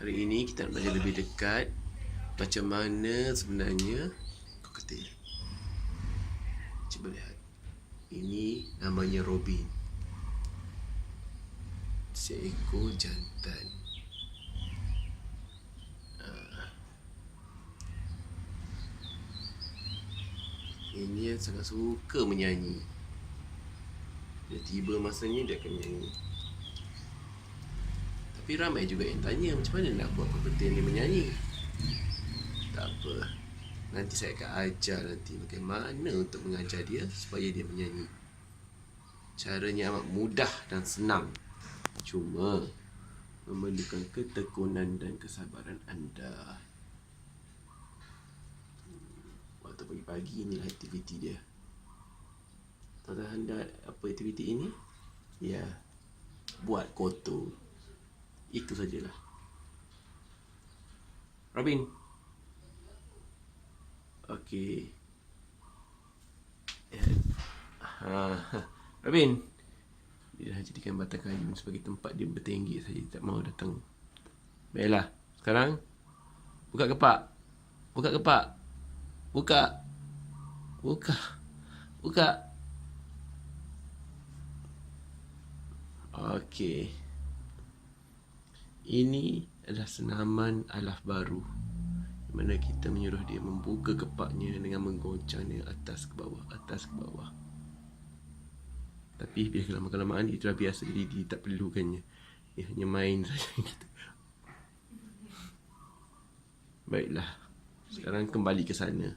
Hari ini kita nak belajar lebih dekat macam mana sebenarnya cockatiel. Cuba lihat. Ini namanya Robin. Seekor jantan. Ini yang sangat suka menyanyi. Dia tiba masanya dia akan menyanyi. Tapi ramai juga yang tanya macam mana nak buat cockatiel ni menyanyi. Tak apa, nanti saya akan ajar nanti bagaimana untuk mengajar dia supaya dia menyanyi. Caranya amat mudah dan senang. Cuma memerlukan ketekunan dan kesabaran anda. Waktu pagi-pagi inilah aktiviti dia. Tahu anda apa aktiviti ini? Ya, buat kotor. Itu sajalah. Robin. Okey. Robin. Dia dah jadikan batang kayu sebagai tempat dia bertenggek saja, tak mau datang. Baiklah, sekarang buka kepak. Buka kepak. Buka. Buka. Buka. Okey. Ini adalah senaman alaf baru, di mana kita menyuruh dia membuka kepaknya dengan menggoncangnya atas ke bawah, atas ke bawah. Tapi bila lama-kelamaan dia telah biasa, jadi dia tak perlukannya. Dia hanya main saja gitu. Baiklah, sekarang kembali ke sana.